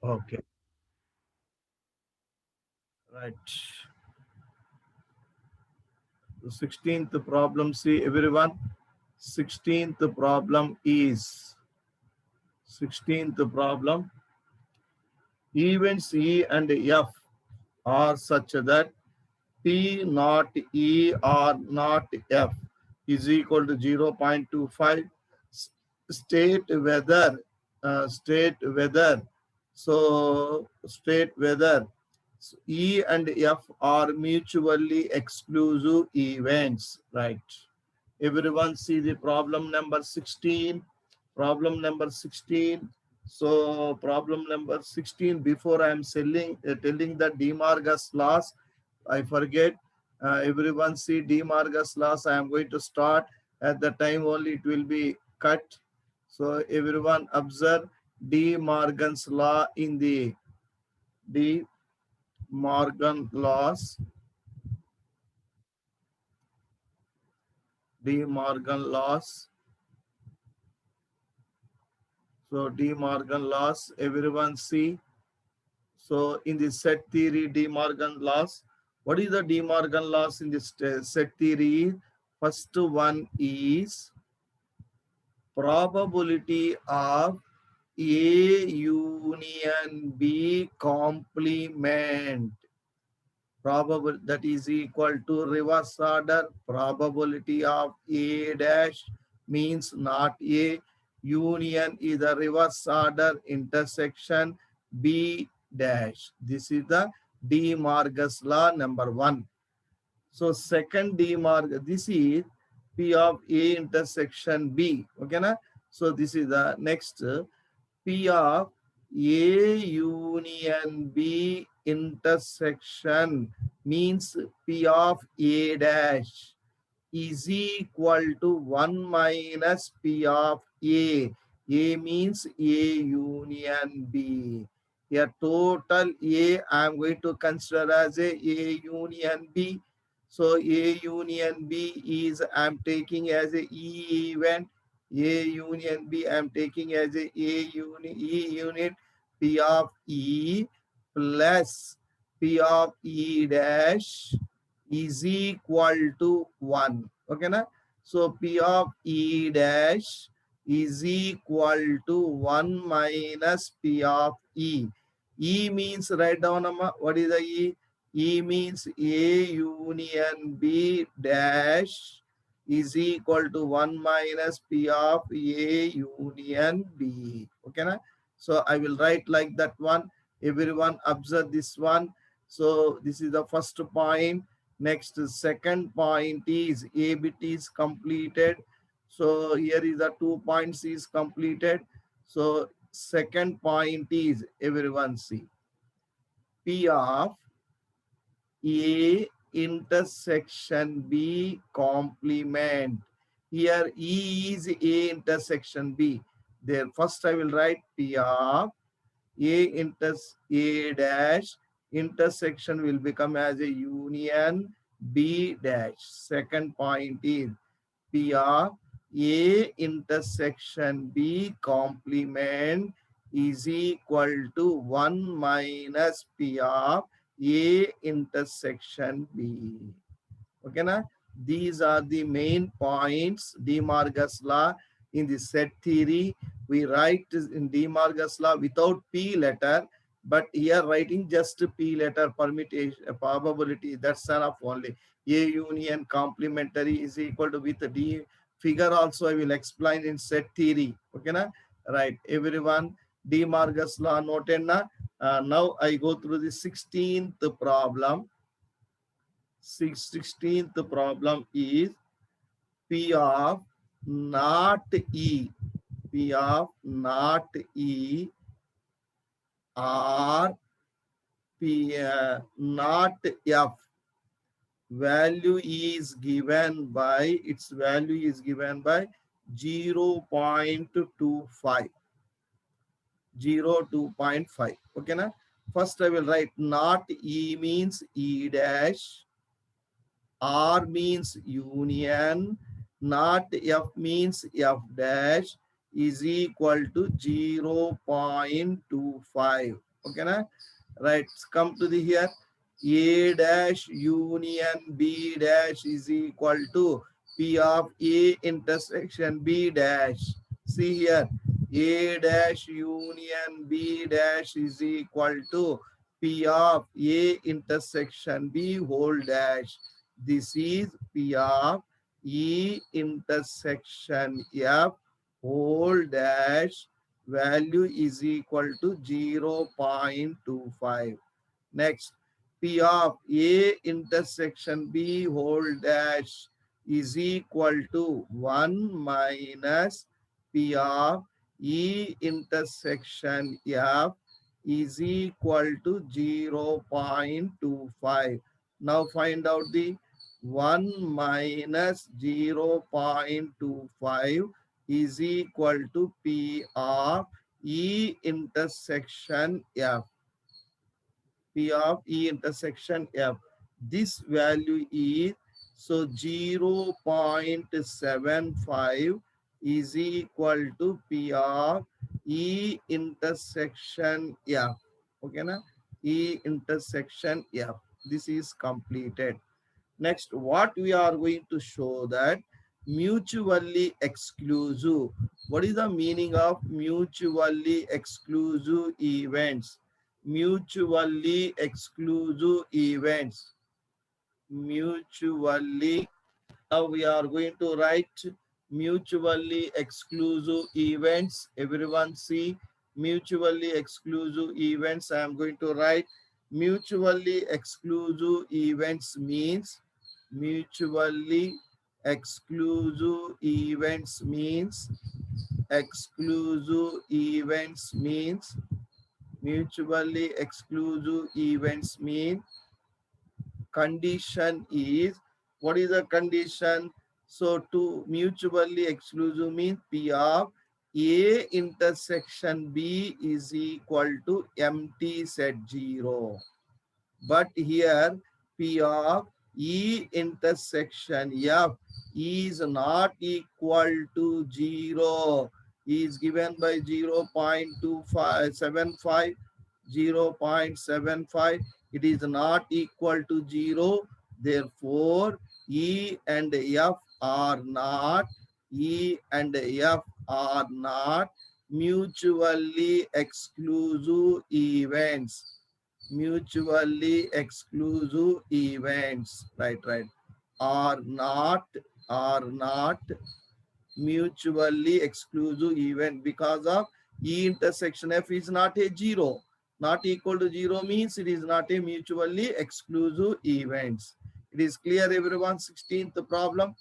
Okay, right. The 16th problem, see everyone. 16th problem is 16th problem. Events E and F are such that P not E or not F is equal to 0.25. State whether, state whether, so state whether E and F are mutually exclusive events, right? Everyone see the problem number 16. Problem number 16. So problem number 16, before I am telling the De Morgan's laws, I forget. Everyone see De Morgan's laws. I am going to start at the time only it will be cut. So everyone observe De Morgan's law in the De Morgan laws. De Morgan laws. So De Morgan laws, everyone see. So in the set theory, De Morgan laws, what is the De Morgan laws in this set theory? First one is probability of A union B complement. Probable, that is equal to reverse order probability of A dash means not A. Union is the reverse order intersection B dash. This is the De Morgan's law number one. So second De Morgan, this is P of A intersection B. Okay na? So this is the next P of A union B intersection means P of A dash is equal to 1 minus P of A. A means A union B. Here total A I am going to consider as A union B. So A union B is I am taking as a E event. A union B I am taking as a unit E unit P of E plus P of E dash is equal to 1. Okay na? So P of E dash is equal to 1 minus P of E. E means, write down, what is the E? E means A union B dash is equal to 1 minus P of A union B. Okay na? So I will write like that one. Everyone observe this one. So this is the first point. Next, second point is A bit is completed. So here is the 2 points is completed. So second point is, everyone see, P of A intersection B complement. Here E is A intersection B. There first I will write P of A dash intersection will become as a union B dash. Second point is P of A intersection B complement is equal to 1 minus P of A intersection B. Okay na? These are the main points De Morgan's law. In the set theory we write in De Morgan's law without P letter, but here writing just P letter permutation probability, that's enough only. A union complementary is equal to with D figure also I will explain in set theory. Okay na? Right, everyone, De Morgan's law noted na? Now I go through the 16th problem. 16th problem is P of not E. P of not E or P not F. Value is given by, its value is given by 0.25. 0.25. Okay na? First I will write not E means E dash, R means union, not F means F dash is equal to 0.25. Okay, na? Right. Come to the here. A dash union B dash is equal to P of A intersection B dash. See here. A dash union B dash is equal to P of A intersection B whole dash. This is P of E intersection F whole dash value is equal to 0.25. Next, P of A intersection B whole dash is equal to 1 minus P of E intersection F is equal to 0.25. Now find out the 1 minus 0.25 is equal to P of E intersection F. P of E intersection F. This value is, so 0.75 is equal to P of E intersection F. Okay, na? E intersection F. This is completed. Next, what we are going to show that mutually exclusive. What is the meaning of mutually exclusive events? Mutually exclusive events. Mutually, now we are going to write mutually exclusive events. Everyone see mutually exclusive events. I am going to write mutually exclusive events means mutually exclusive events means exclusive events means mutually exclusive events mean condition is, what is the condition? So to mutually exclusive means P of A intersection B is equal to empty set 0. But here P of E intersection F is not equal to 0. Is given by 0.2575, 0.75. It is not equal to 0. Therefore, E and F are not, E and F are not mutually exclusive events. Mutually exclusive events, right, are not mutually exclusive event, because of E intersection F is not a 0. Not equal to 0 means it is not a mutually exclusive events. It is clear, everyone? 16th problem.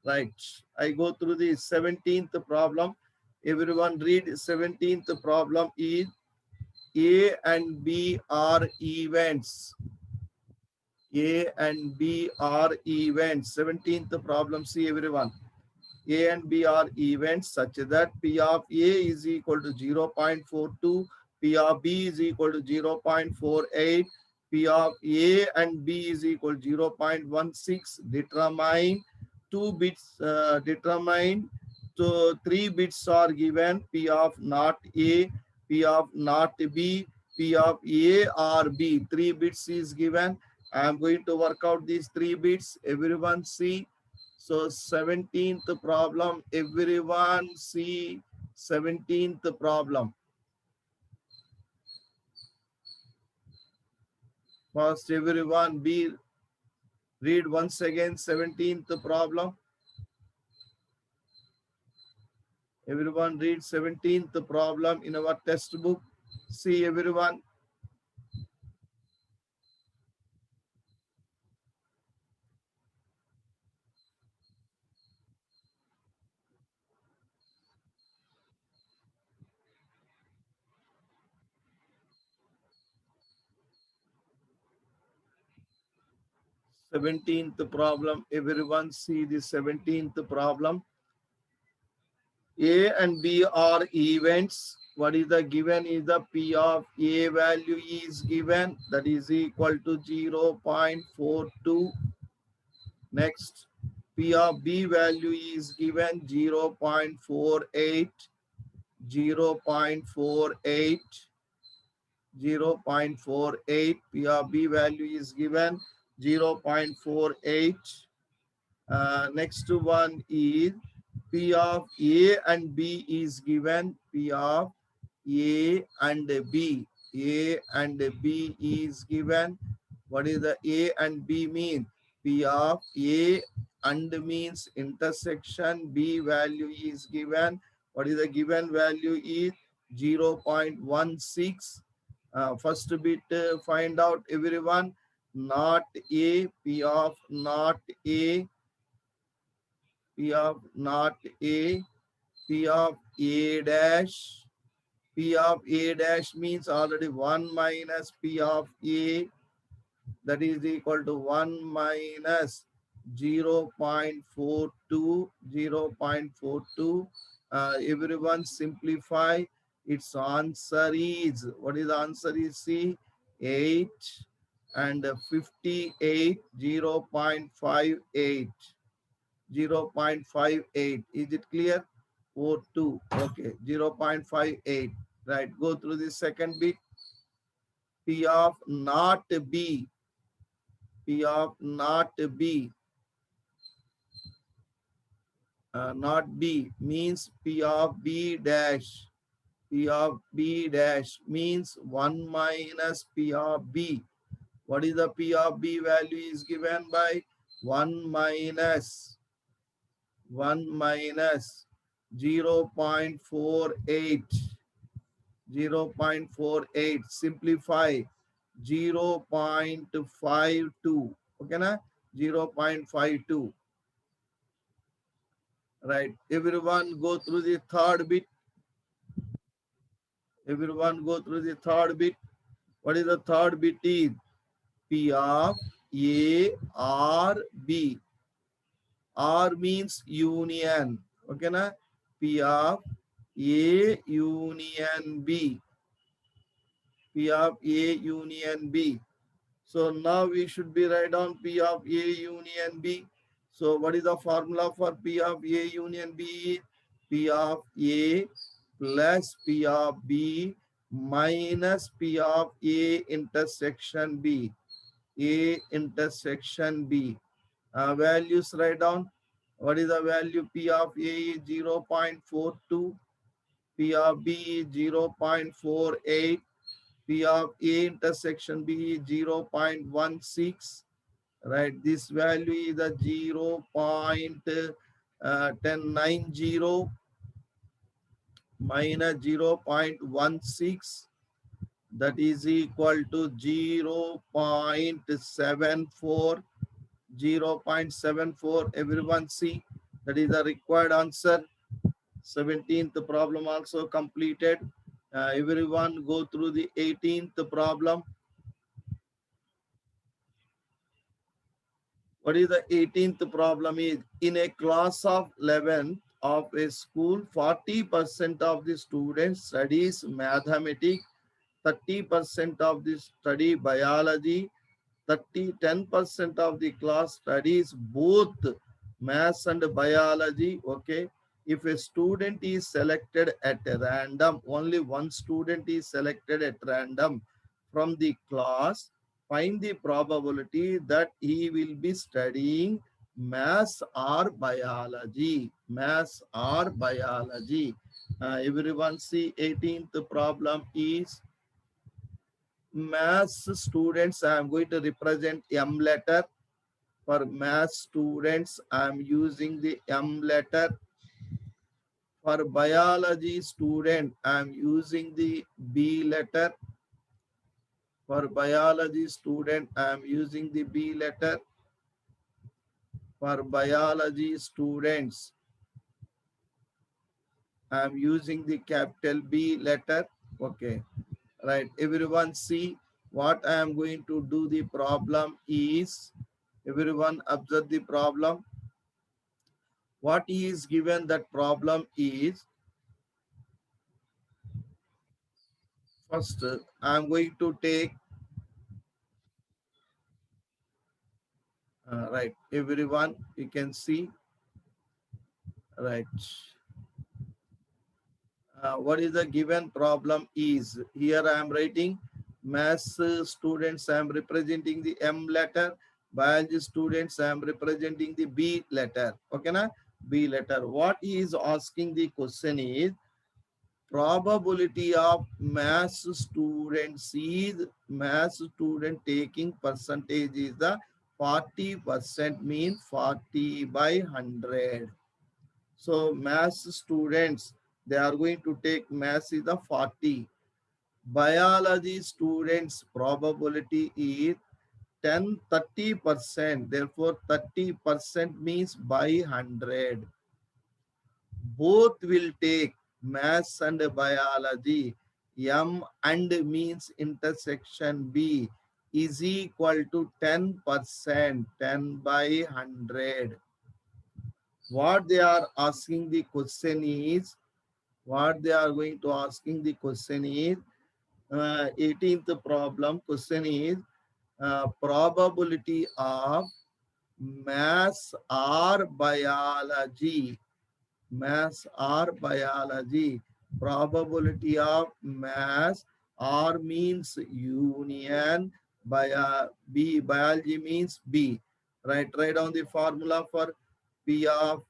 Right, I go through the 17th problem. Everyone read 17th problem. Is A and B are events. A and B are events. 17th problem. See, everyone. A and B are events such that P of A is equal to 0.42, P of B is equal to 0.48, P of A and B is equal to 0.16. Determine 2 bits, determine, so 3 bits are given, P of not A, P of not B, P of A or B. 3 bits is given. I am going to work out these 3 bits. Everyone see. So 17th problem, everyone see 17th problem. First, everyone be read once again 17th problem. Everyone read 17th problem in our textbook. See, everyone. 17th problem. Everyone see the 17th problem. A and B are events. What is the given is the P of A value is given, that is equal to 0.42. Next, P of B value is given 0.48, 0.48. 0.48. P of B value is given 0.48. Next one is P of A and B is given. P of A and B. A and B is given. What is the A and B mean? P of A and means intersection. B value is given. What is the given value is 0.16. First bit find out everyone. Not A. P of not A. P of not A. P of A dash. P of A dash means already 1 minus P of A, that is equal to 1 minus 0.42, 0.42. Everyone simplify. Its answer is, what is the answer is C? 8 and 58, 0.58. 0.58. Is it clear? 42. Okay, 0.58. Right. Go through the second bit. P of not B. P of not B. Not B means P of B dash. P of B dash means 1 minus P of B. What is the P of B value is given by 1 minus 0.48. 0.48. Simplify 0.52. Okay, na? 0.52. Right. Everyone go through the third bit. Everyone go through the third bit. What is the third bit is? P of A or B. R means union. Okay, na? P of A union B. P of A union B. So now we should be write down P of A union B. So what is the formula for P of A union B? P of A plus P of B minus P of A intersection B. A intersection B. Values write down. What is the value? P of A is 0.42. P of B is 0.48. P of A intersection B is 0.16. Right, this value is the 0.1090 minus 0.16, that is equal to 0.74. 0.74. Everyone see, that is the required answer. 17th problem also completed. Everyone go through the 18th problem. What is the 18th problem is, in a class of 11 of a school, 40% of the students studies mathematics, 30% of the study biology, 10% of the class studies both maths and biology. Okay. If a student is selected at random, only one student is selected at random from the class, find the probability that he will be studying maths or biology. Maths or biology. Everyone see 18th problem is maths students. I am going to represent M letter. For math students, I am using the M letter. For biology student, I am using the B letter. For biology student, I am using the B letter. For biology students, I am using the capital B letter. Okay, right. Everyone see what I am going to do. The problem is, everyone observe the problem. What is given, that problem is, first I am going to take, right, everyone, you can see, right, what is the given problem is, here I am writing Maths students, I am representing the M letter. Biology students, I am representing the B letter. Okay, na? B letter. What he is asking the question is, probability of maths student taking percentage is the 40%, mean 40 by 100. So maths students, they are going to take maths is the 40. Biology students probability is 30%. Therefore 30% means by 100. Both will take maths and biology. M and means intersection B is equal to 10%, 10 by 100. What they are asking the question is, what they are going to asking the question is, 18th problem question is, probability of maths or biology, maths or biology, probability of maths or means union, B, biology means B. Right, write down the formula for P of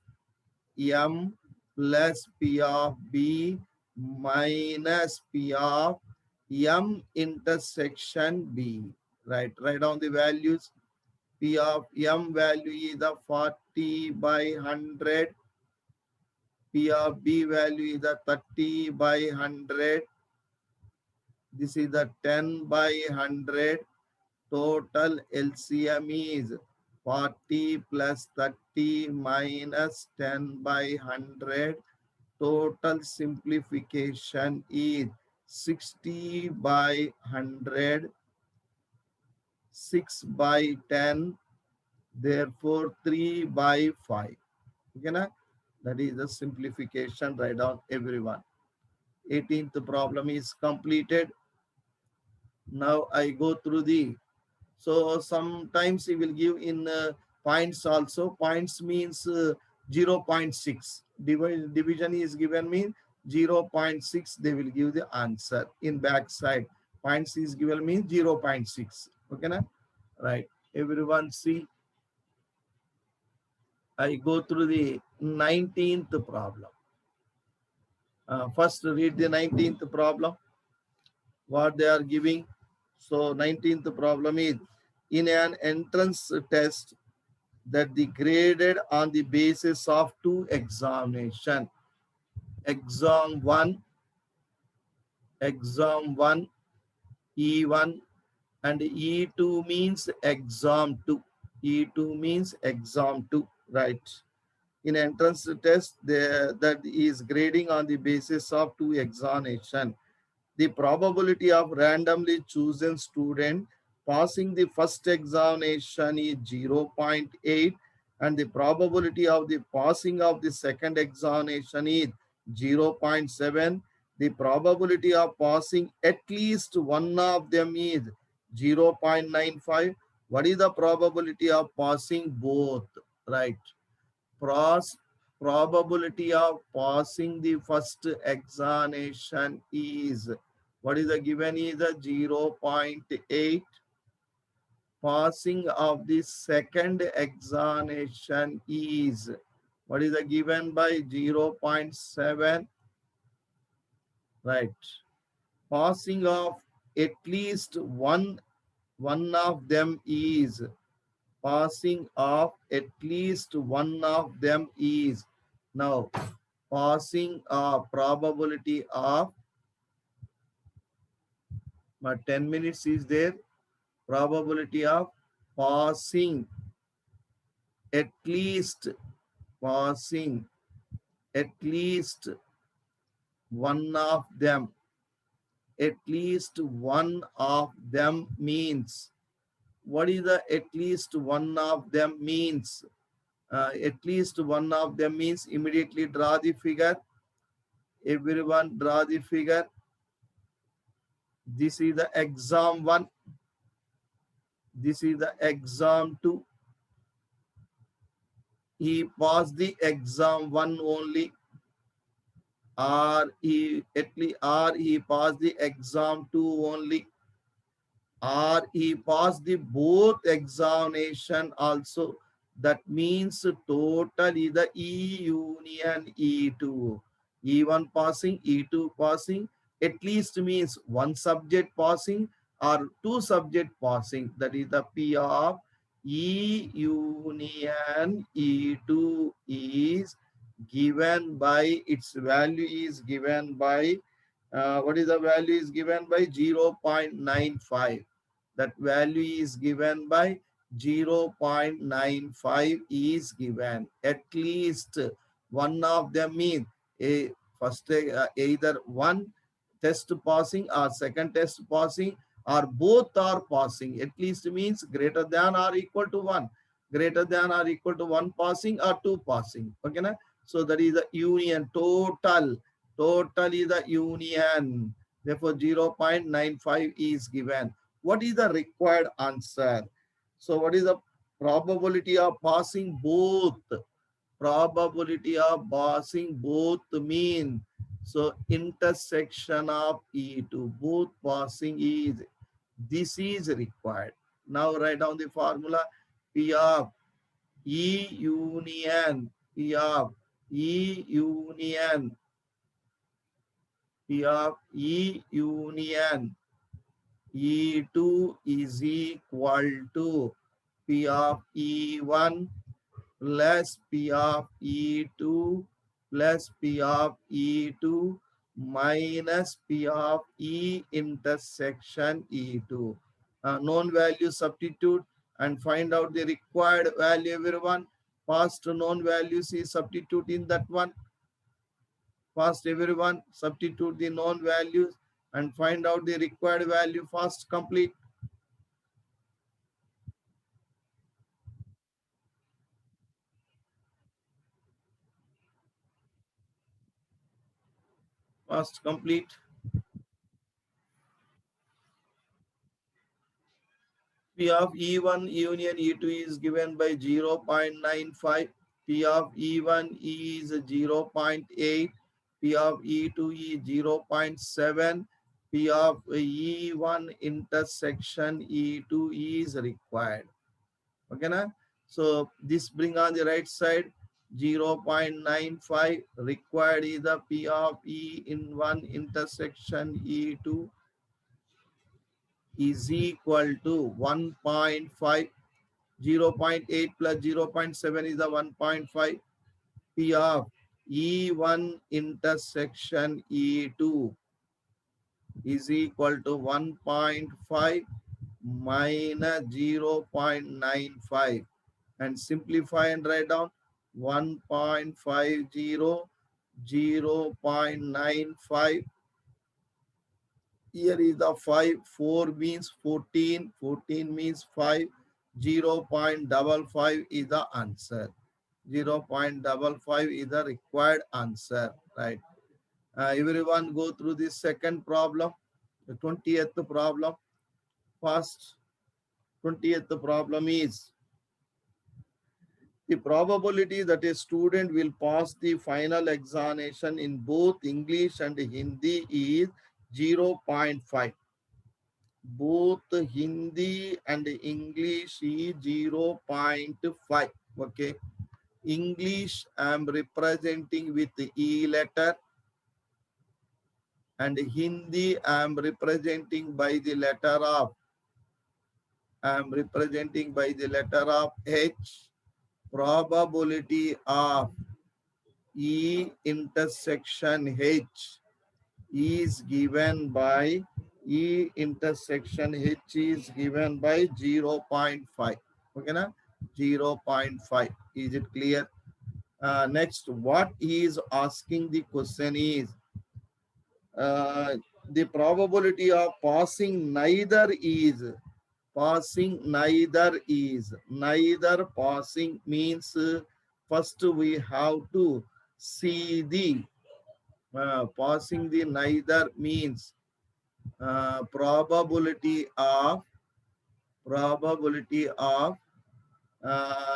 M plus P of B minus P of M intersection B. Right, write down the values. P of M value is the 40 by 100. P of B value is the 30 by 100. This is the 10 by 100. Total LCM is 40 plus 30 minus 10 by 100. Total simplification is 60 by 100, 6 by 10, therefore 3 by 5. Okay, na? That is the simplification. Write down everyone. 18th problem is completed. Now I go through the, so sometimes he will give in points also. Points means 0.6. Division is given means 0.6. They will give the answer in back side. Points is given means 0.6. Okay, na? Right. Everyone see. I go through the 19th problem. First read the 19th problem. What they are giving. So 19th problem is, in an entrance test that the graded on the basis of two examination. Exam 1, exam 1, E1 and E2 means exam 2. E2 means exam 2, right? In entrance test, that is grading on the basis of two examination. The probability of randomly chosen student passing the first examination is 0.8 and the probability of the passing of the second examination is 0.7. The probability of passing at least one of them is 0.95. What is the probability of passing both? Right. Pros Probability of passing the first examination is, what is the given is a 0.8. Passing of the second examination is, what is the given by 0.7. Right. Passing of at least one of them is, passing of at least one of them is. Now passing probability of 10 minutes is there. Probability of passing at least, passing at least one of them, at least one of them means, what is the at least one of them means? At least one of them means, immediately draw the figure. Everyone draw the figure. This is the exam 1. This is the exam 2. He passed the exam 1 only, or he passed the exam 2 only. or he passed the both examination also. That means total is the E union E2. E1 passing, E2 passing, at least means one subject passing or two subject passing. That is the P of E union E2 is given by, its value is given by, what is the value is given by 0.95. That value is given by 0.95 is given. At least one of them means a first either one test passing or second test passing or both are passing. At least means greater than or equal to one. Greater than or equal to one passing or two passing. Okay, na? So that is the union total. Total is the union. Therefore, 0.95 is given. What is the required answer? So what is the probability of passing both? Probability of passing both mean, so intersection of E2, both passing is, this is required. Now write down the formula. P of E union, P of E union, P of E union E2 is equal to P of E1 plus P of E2 plus P of E2 minus P of E intersection E2. Known value substitute and find out the required value, everyone. Past known values is substitute in that one. First, everyone substitute the known values and find out the required value. First, complete. First, complete. P of E1 union E2 is given by 0.95. P of E1 is 0.8. P of E2 is 0.7. P of E1 intersection E2 is required. Okay, na? So this bring on the right side 0.95 required is the P of E in one intersection E2 is equal to 1.5. 0.8 plus 0.7 is the 1.5. P of E1 intersection E2 is equal to 1.5 minus 0.95. And simplify and write down 1.50, 0.95. Here is the 5, 4 means 14, 14 means 5, 0.55 is the answer. 0.55 is the required answer, right? Everyone go through this second problem, the 20th problem. First, 20th problem is, the probability that a student will pass the final examination in both English and Hindi is 0.5. Both Hindi and English is 0.5. Okay. English I am representing with the E letter and Hindi I am representing by the letter of, H. Probability of E intersection H is given by, E intersection H is given by 0.5. Okay, na? 0.5. Is it clear? Next, what he is asking the question is, uh, the probability of passing neither is, neither passing means, first we have to see the, passing the neither means, probability of,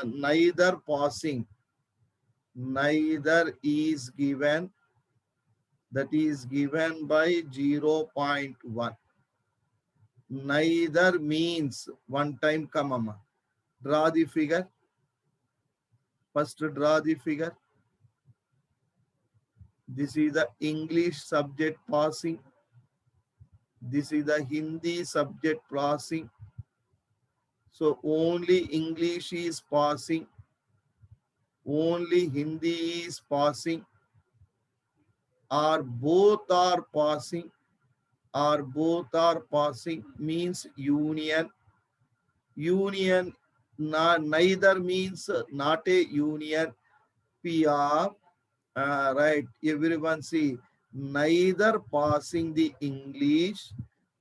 neither passing, neither is given, that is given by 0.1. Neither means one time come, amma. Draw the figure. First draw the figure. This is the English subject passing. This is the Hindi subject passing. So only English is passing. Only Hindi is passing. Or both are passing. Or both are passing means union. Union, neither means not a union. P of, right, everyone see, neither passing the English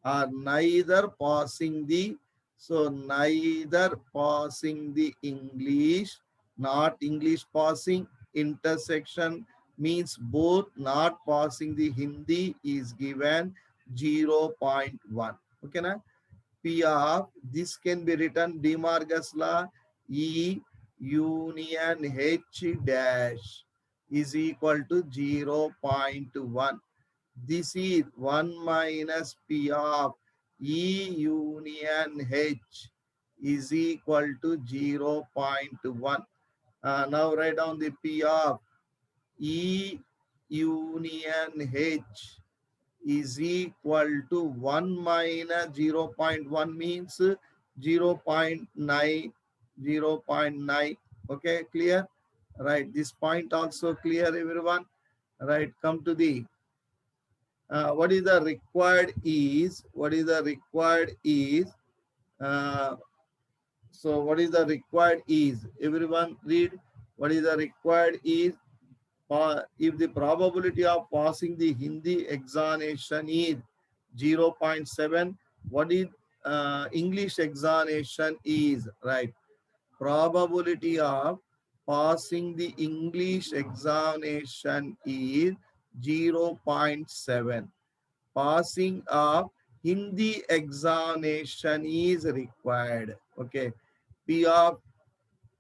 or neither passing the, so neither passing the English, not English passing, intersection means both not passing the Hindi is given 0.1. Okay, na? P of, this can be written Demarcus law, E union H dash is equal to 0.1. This is 1 minus P of E union H is equal to 0.1. Now write down the P of E union H is equal to 1 minus 0.1 means 0.9, 0.9. Okay, clear? Right, this point also clear, everyone? Right, come to the, what is the required is, what is the required is, uh, so what is the required is? Everyone read, what is the required is? If the probability of passing the Hindi examination is 0.7, what is English examination is, right? Probability of passing the English examination is 0.7. Passing of Hindi examination is required. Okay. P of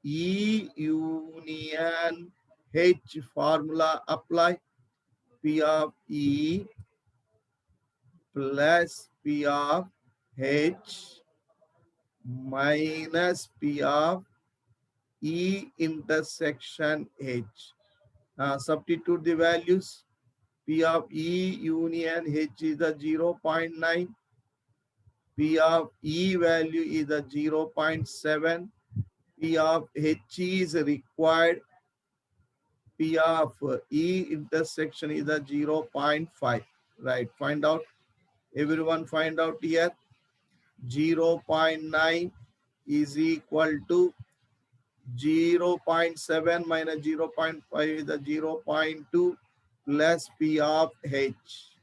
E union H formula apply. P of E plus P of H minus P of E intersection H. Substitute the values. P of E union H is the 0.9. P of E value is the 0.7. P of H is required. P of E intersection is the 0.5. Right, find out. Everyone find out here. 0.9 is equal to 0.7 minus 0.5 is the 0.2 plus P of H.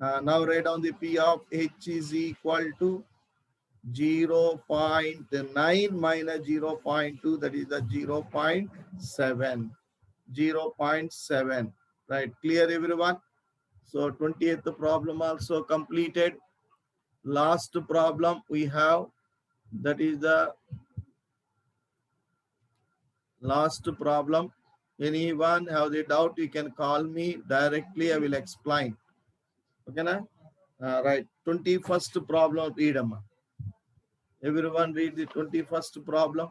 Now write down the P of H is equal to 0.9 minus 0.2, that is the 0.7. 0.7. Right, clear everyone? So 20th problem also completed. Last problem we have, that is the last problem. Anyone have the doubt, you can call me directly, I will explain. Okay, na? Right, 21st problem, read amma. Everyone read the 21st problem.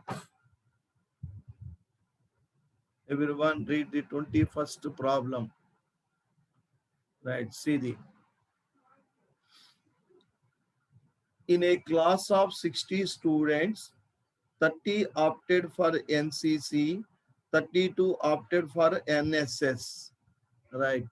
Everyone read the 21st problem. Right, see the, in a class of 60 students, 30 opted for NCC, 32 opted for NSS. Right.